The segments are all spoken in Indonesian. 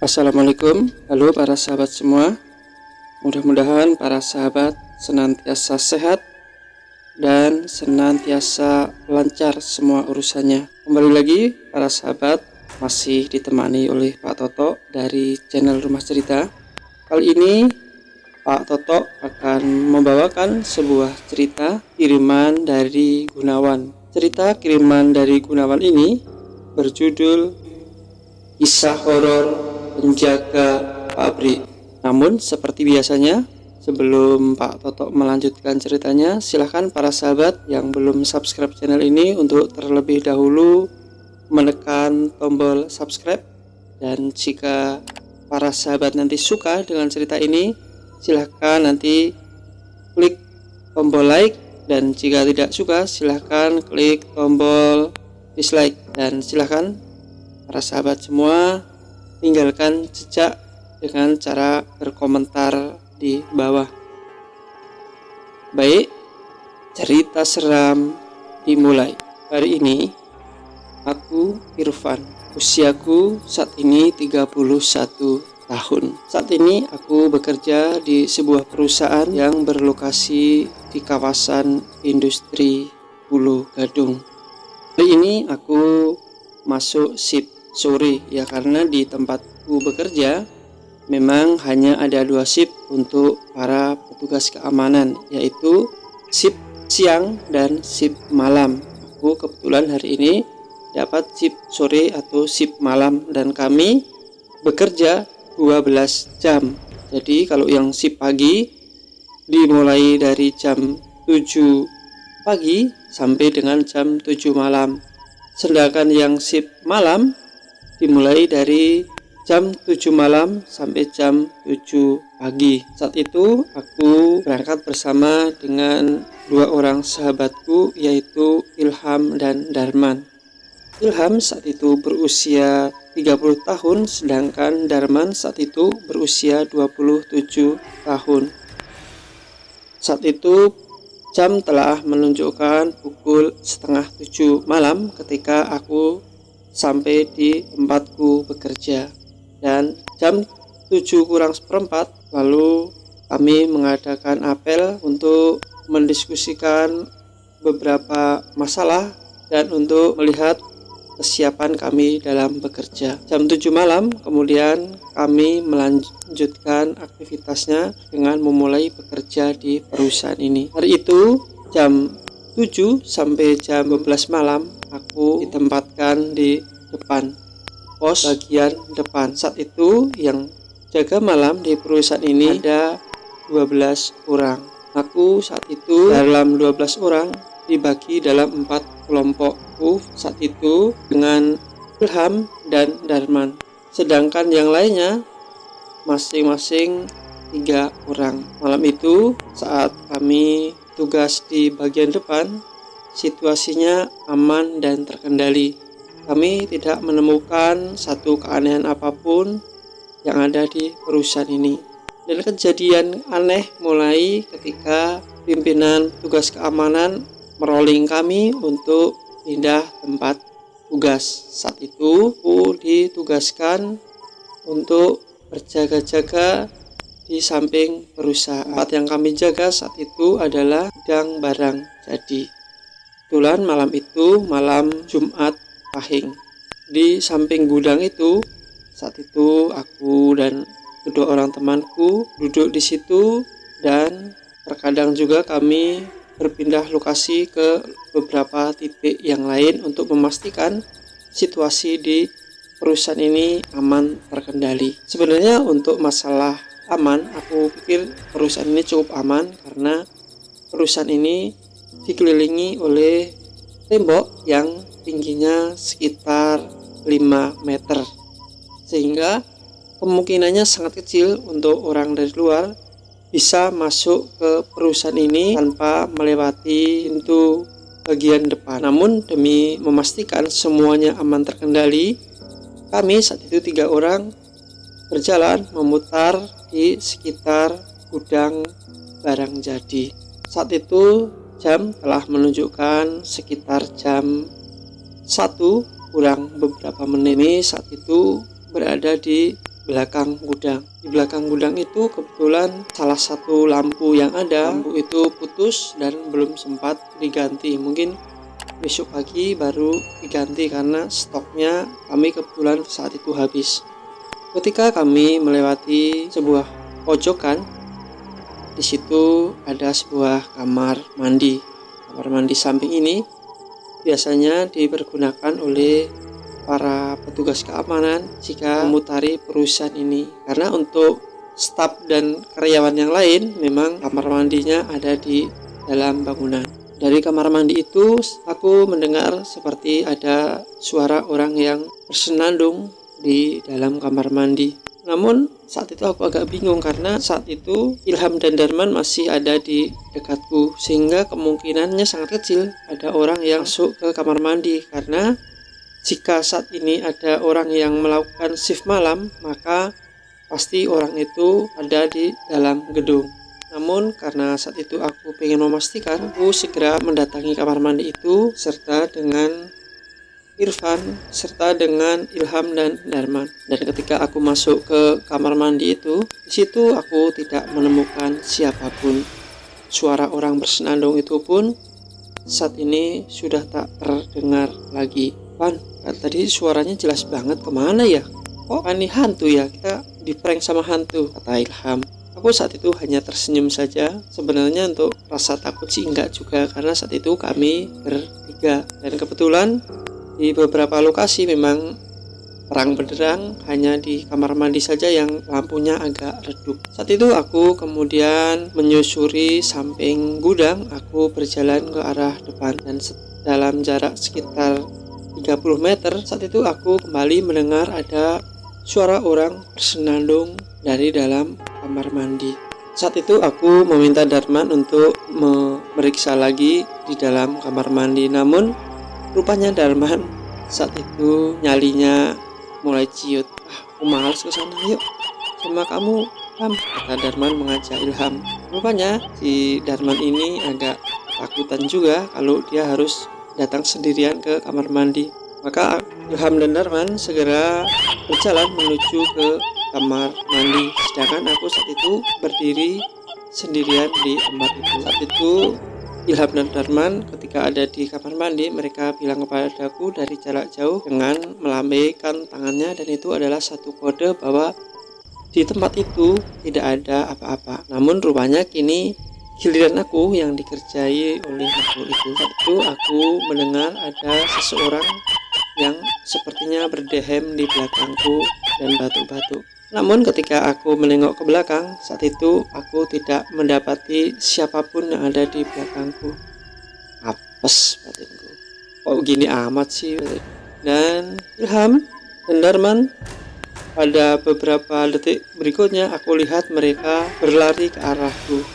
Assalamualaikum, halo para sahabat semua. Mudah-mudahan para sahabat senantiasa sehat dan senantiasa lancar semua urusannya. Kembali lagi para sahabat, masih ditemani oleh Pak Toto dari channel Rumah Cerita. Kali ini Pak Toto akan membawakan sebuah cerita kiriman dari Gunawan. Cerita kiriman dari Gunawan ini berjudul Kisah Horor Penjaga Pabrik. Namun seperti biasanya, sebelum Pak Toto melanjutkan ceritanya, silahkan para sahabat yang belum subscribe channel ini untuk terlebih dahulu menekan tombol subscribe. Dan jika para sahabat nanti suka dengan cerita ini, silahkan nanti klik tombol like, dan jika tidak suka silahkan klik tombol dislike. Dan silahkan para sahabat semua tinggalkan jejak dengan cara berkomentar di bawah. Baik, cerita seram dimulai. Hari ini aku Irfan. Usiaku saat ini 31 tahun. Saat ini aku bekerja di sebuah perusahaan yang berlokasi di kawasan industri Pulau Gadung. Hari ini aku masuk shift sore ya, karena di tempatku bekerja memang hanya ada 2 shift untuk para petugas keamanan, yaitu shift siang dan shift malam. Aku kebetulan hari ini dapat shift sore atau shift malam, dan kami bekerja 12 jam. Jadi kalau yang shift pagi dimulai dari jam 7 pagi sampai dengan jam 7 malam. Sedangkan yang shift malam dimulai dari jam 7 malam sampai jam 7 pagi. Saat itu aku berangkat bersama dengan 2 orang sahabatku, yaitu Ilham dan Darman. Ilham saat itu berusia 30 tahun, sedangkan Darman saat itu berusia 27 tahun. Saat itu jam telah menunjukkan pukul 6:30 malam ketika aku sampai di tempatku bekerja, dan jam 7:45 lalu kami mengadakan apel untuk mendiskusikan beberapa masalah dan untuk melihat kesiapan kami dalam bekerja. Jam 7 malam kemudian kami melanjutkan aktivitasnya dengan memulai bekerja di perusahaan ini. Hari itu jam 7 sampai jam 12 malam aku ditempatkan di depan pos bagian depan. Saat itu yang jaga malam di perusahaan ini ada 12 orang. Aku saat itu dalam 12 orang dibagi dalam 4 kelompokku saat itu dengan Ilham dan Darman. Sedangkan yang lainnya masing-masing 3 orang. Malam itu saat kami tugas di bagian depan, situasinya aman dan terkendali. Kami tidak menemukan satu keanehan apapun yang ada di perusahaan ini. Dan kejadian aneh mulai ketika pimpinan tugas keamanan merolling kami untuk pindah tempat tugas. Saat itu aku ditugaskan untuk berjaga-jaga di samping perusahaan. Tempat yang kami jaga saat itu adalah gudang barang jadi. Kebetulan malam itu malam Jumat Pahing. Di samping gudang itu, saat itu aku dan kedua orang temanku duduk di situ, dan terkadang juga kami berpindah lokasi ke beberapa titik yang lain untuk memastikan situasi di perusahaan ini aman terkendali. Sebenarnya untuk masalah aman, aku pikir perusahaan ini cukup aman karena perusahaan ini dikelilingi oleh tembok yang tingginya sekitar 5 meter, sehingga kemungkinannya sangat kecil untuk orang dari luar bisa masuk ke perusahaan ini tanpa melewati pintu bagian depan. Namun demi memastikan semuanya aman terkendali, kami saat itu 3 orang berjalan memutar di sekitar gudang barang jadi. Saat itu jam telah menunjukkan sekitar jam 1 kurang beberapa menit. Saat itu berada di belakang gudang. Di belakang gudang itu kebetulan salah satu lampu yang ada, lampu itu putus dan belum sempat diganti. Mungkin besok pagi baru diganti karena stoknya kami kebetulan saat itu habis. Ketika kami melewati sebuah pojokan, di situ ada sebuah kamar mandi. Kamar mandi samping ini biasanya dipergunakan oleh para petugas keamanan jika memutari perusahaan ini. Karena untuk staf dan karyawan yang lain memang kamar mandinya ada di dalam bangunan. Dari kamar mandi itu aku mendengar seperti ada suara orang yang bersenandung di dalam kamar mandi. Namun saat itu aku agak bingung karena saat itu Ilham dan Darman masih ada di dekatku, sehingga kemungkinannya sangat kecil ada orang yang masuk ke kamar mandi. Karena jika saat ini ada orang yang melakukan shift malam, maka pasti orang itu ada di dalam gedung. Namun karena saat itu aku ingin memastikan, aku segera mendatangi kamar mandi itu serta dengan Irfan serta dengan Ilham dan Darman. Dan ketika aku masuk ke kamar mandi itu, di situ aku tidak menemukan siapapun. Suara orang bersenandung itu pun saat ini sudah tak terdengar lagi. Pan, tadi suaranya jelas banget, kemana ya? Oh, ini hantu ya, kita diprank sama hantu, kata Ilham. Aku saat itu hanya tersenyum saja. Sebenarnya untuk rasa takut sih enggak juga, karena saat itu kami bertiga. Dan kebetulan di beberapa lokasi memang terang benderang, hanya di kamar mandi saja yang lampunya agak redup. Saat itu aku kemudian menyusuri samping gudang. Aku berjalan ke arah depan dan dalam jarak sekitar 30 meter saat itu aku kembali mendengar ada suara orang bersenandung dari dalam kamar mandi. Saat itu aku meminta Darman untuk memeriksa lagi di dalam kamar mandi, namun rupanya Darman saat itu nyalinya mulai ciut. Aku malas ke sana, yuk sama kamu, Ilham, kata Darman mengajak Ilham. Rupanya si Darman ini agak takutan juga kalau dia harus datang sendirian ke kamar mandi. Maka Ilham dan Darman segera berjalan menuju ke kamar mandi, sedangkan aku saat itu berdiri sendirian di tempat itu. Saat itu Ilham dan Darman ketika ada di kamar mandi, mereka bilang kepadaku dari jarak jauh dengan melambaikan tangannya, dan itu adalah satu kode bahwa di tempat itu tidak ada apa-apa. Namun rupanya kini giliran aku yang dikerjai oleh makhluk itu. Saat itu aku mendengar ada seseorang yang sepertinya berdehem di belakangku dan batuk-batuk. Namun ketika aku menengok ke belakang, saat itu aku tidak mendapati siapapun yang ada di belakangku. Apes batinku, kok gini amat sih. Dan Ilham dan Darman, pada beberapa detik berikutnya aku lihat mereka berlari ke arahku.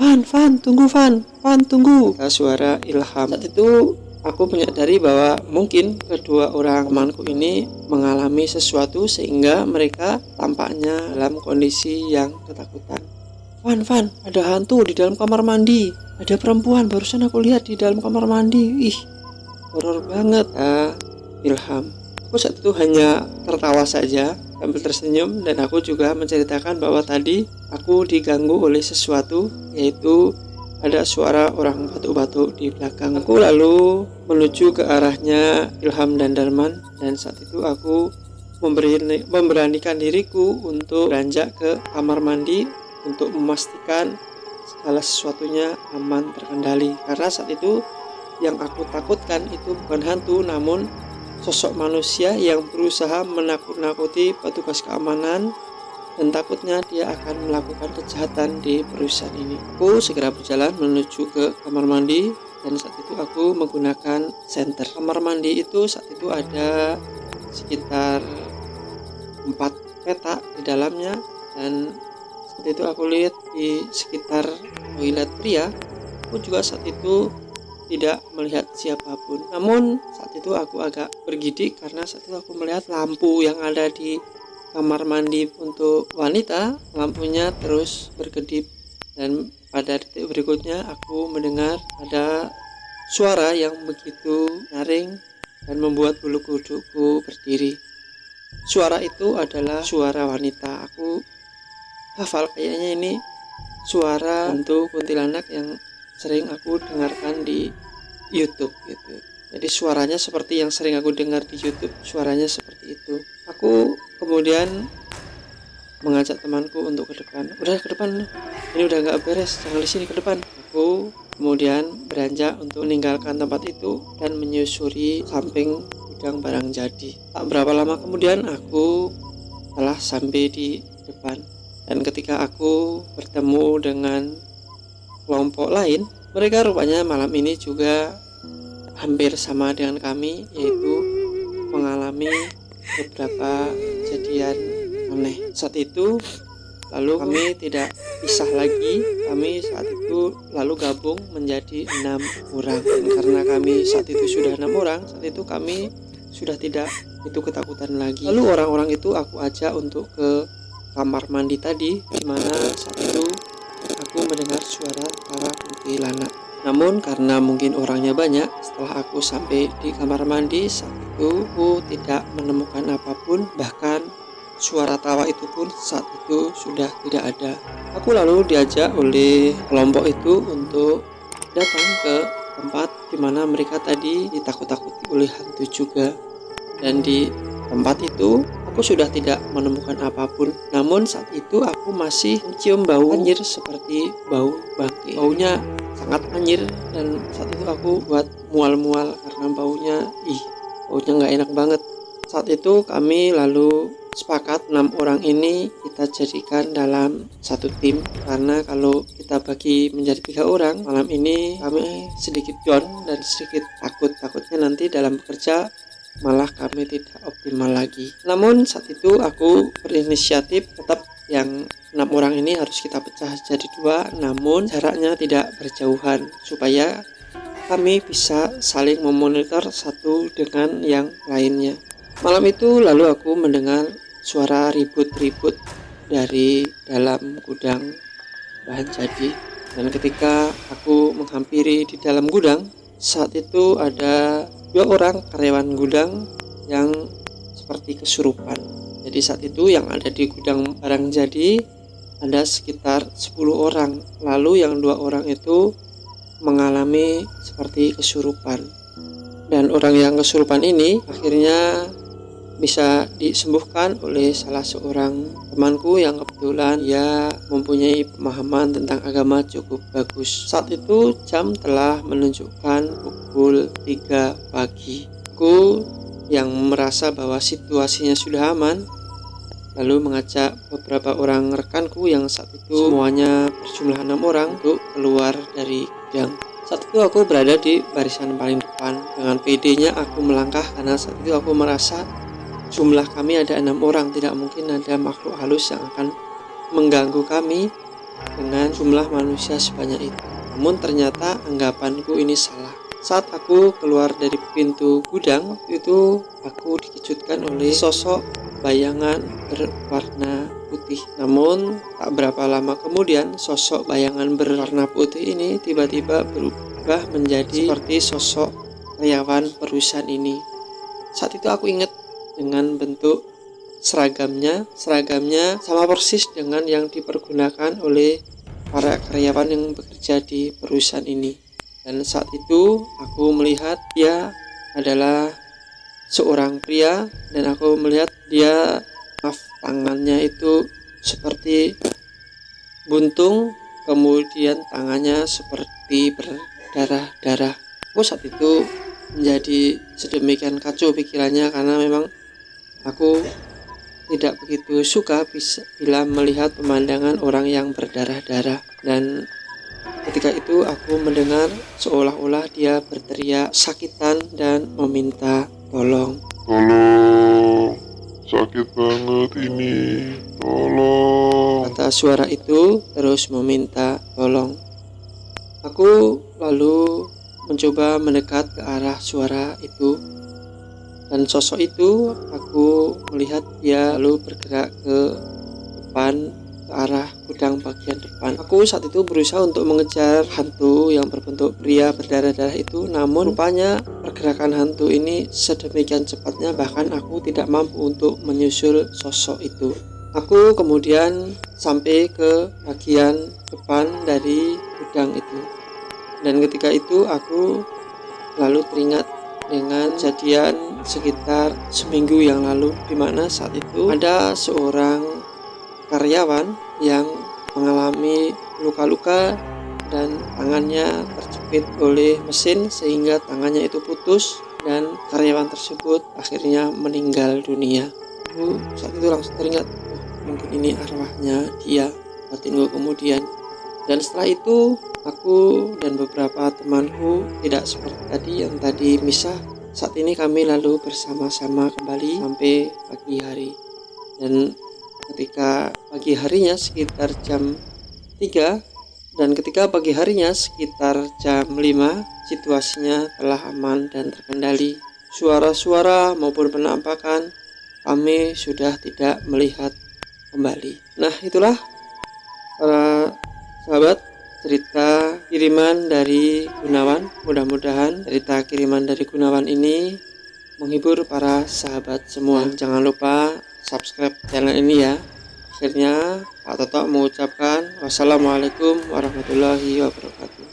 Van, tunggu Van, tunggu, kata suara Ilham. Saat itu aku menyadari bahwa mungkin kedua orang temanku ini mengalami sesuatu sehingga mereka tampaknya dalam kondisi yang ketakutan. Van, ada hantu di dalam kamar mandi. Ada perempuan barusan aku lihat di dalam kamar mandi. Ih, horor banget. Ilham. Aku saat itu hanya tertawa saja sambil tersenyum, dan aku juga menceritakan bahwa tadi aku diganggu oleh sesuatu, yaitu ada suara orang batuk-batuk di belakang. Aku lalu menuju ke arahnya Ilham dan Darman, dan saat itu aku memberanikan diriku untuk beranjak ke kamar mandi untuk memastikan segala sesuatunya aman terkendali. Karena saat itu yang aku takutkan itu bukan hantu, namun sosok manusia yang berusaha menakut-nakuti petugas keamanan, dan takutnya dia akan melakukan kejahatan di perusahaan ini. Aku segera berjalan menuju ke kamar mandi, dan saat itu aku menggunakan senter. Kamar mandi itu saat itu ada sekitar 4 petak di dalamnya, dan saat itu aku lihat di sekitar toilet pria. Aku juga saat itu tidak melihat siapapun. Namun saat itu aku agak bergidik karena saat itu aku melihat lampu yang ada di kamar mandi untuk wanita, lampunya terus berkedip, dan pada detik berikutnya aku mendengar ada suara yang begitu nyaring dan membuat bulu kuduku berdiri. suara itu adalah suara wanita. Aku hafal kayaknya ini suara hantu kuntilanak yang sering aku dengarkan di YouTube gitu. Jadi suaranya seperti yang sering aku dengar di YouTube, suaranya seperti itu. Aku kemudian mengajak temanku untuk ke depan. Udah ke depan, ini udah nggak beres, jangan di sini, ke depan. Aku kemudian beranjak untuk meninggalkan tempat itu dan menyusuri samping gudang barang jadi. Tak berapa lama kemudian aku telah sampai di depan. Dan ketika aku bertemu dengan kelompok lain, mereka rupanya malam ini juga hampir sama dengan kami, yaitu mengalami beberapa kejadian aneh. Saat itu lalu kami tidak pisah lagi, kami saat itu lalu gabung menjadi 6 orang. Dan karena kami saat itu sudah 6 orang, saat itu kami sudah tidak itu ketakutan lagi. Lalu orang-orang itu aku ajak untuk ke kamar mandi tadi, dimana saat itu aku mendengar suara para kuntilanak. Namun karena mungkin orangnya banyak, setelah aku sampai di kamar mandi saat itu aku tidak menemukan apapun, bahkan suara tawa itu pun saat itu sudah tidak ada. Aku lalu diajak oleh kelompok itu untuk datang ke tempat di mana mereka tadi ditakut-takuti oleh hantu juga. Dan di tempat itu aku sudah tidak menemukan apapun. Namun saat itu aku masih mencium bau anjir seperti bau bangke. Baunya sangat anjir dan saat itu aku buat mual-mual karena baunya nggak enak banget. Saat itu kami lalu sepakat 6 orang ini kita jadikan dalam satu tim, karena kalau kita bagi menjadi 3 orang, malam ini kami sedikit down dan sedikit takutnya nanti dalam bekerja malah kami tidak optimal lagi. Namun saat itu aku berinisiatif tetap yang 6 orang ini harus kita pecah jadi 2, namun jaraknya tidak berjauhan supaya kami bisa saling memonitor satu dengan yang lainnya. Malam itu lalu aku mendengar suara ribut-ribut dari dalam gudang bahan jadi, dan ketika aku menghampiri di dalam gudang, saat itu ada 2 orang karyawan gudang yang seperti kesurupan. Jadi saat itu yang ada di gudang barang jadi ada sekitar 10 orang. Lalu yang 2 orang itu mengalami seperti kesurupan. Dan orang yang kesurupan ini akhirnya bisa disembuhkan oleh salah seorang temanku yang kebetulan dia mempunyai pemahaman tentang agama cukup bagus. Saat itu jam telah menunjukkan pukul 3 pagi. Aku yang merasa bahwa situasinya sudah aman lalu mengajak beberapa orang rekanku yang saat itu semuanya berjumlah 6 orang untuk keluar dari gudang. Saat itu aku berada di barisan paling depan. Dengan PD-nya aku melangkah karena saat itu aku merasa jumlah kami ada 6 orang, tidak mungkin ada makhluk halus yang akan mengganggu kami dengan jumlah manusia sebanyak itu. Namun ternyata anggapanku ini salah. Saat aku keluar dari pintu gudang, itu aku dikejutkan oleh sosok bayangan berwarna putih. Namun tak berapa lama kemudian sosok bayangan berwarna putih ini tiba-tiba berubah menjadi seperti sosok karyawan perusahaan ini. Saat itu aku ingat dengan bentuk seragamnya sama persis dengan yang dipergunakan oleh para karyawan yang bekerja di perusahaan ini. Dan saat itu aku melihat dia adalah seorang pria, dan aku melihat dia tangannya itu seperti buntung, kemudian tangannya seperti berdarah-darah. Aku saat itu menjadi sedemikian kacau pikirannya karena memang aku tidak begitu suka bila melihat pemandangan orang yang berdarah-darah. Dan ketika itu aku mendengar seolah-olah dia berteriak sakitan dan meminta tolong. Tolong, sakit banget ini, tolong. Kata suara itu terus meminta tolong. Aku lalu mencoba mendekat ke arah suara itu, dan sosok itu aku melihat dia lalu bergerak ke depan ke arah gudang bagian depan. Aku saat itu berusaha untuk mengejar hantu yang berbentuk pria berdarah-darah itu, namun rupanya pergerakan hantu ini sedemikian cepatnya bahkan aku tidak mampu untuk menyusul sosok itu. Aku kemudian sampai ke bagian depan dari gudang itu, dan ketika itu aku lalu teringat dengan kejadian sekitar seminggu yang lalu, di mana saat itu ada seorang karyawan yang mengalami luka-luka dan tangannya terjepit oleh mesin sehingga tangannya itu putus, dan karyawan tersebut akhirnya meninggal dunia. Aku saat itu langsung teringat, mungkin ini arwahnya dia, batinku kemudian. Dan setelah itu aku dan beberapa temanku tidak seperti tadi yang tadi misah. Saat ini kami lalu bersama-sama kembali sampai pagi hari. Dan ketika pagi harinya sekitar jam 3 dan ketika pagi harinya sekitar jam 5, situasinya telah aman dan terkendali. Suara-suara maupun penampakan kami sudah tidak melihat kembali. Nah, itulah para sahabat, cerita kiriman dari Gunawan. Mudah-mudahan cerita kiriman dari Gunawan ini menghibur para sahabat semua. Dan jangan lupa subscribe channel ini ya. Akhirnya Pak Toto mengucapkan wassalamualaikum warahmatullahi wabarakatuh.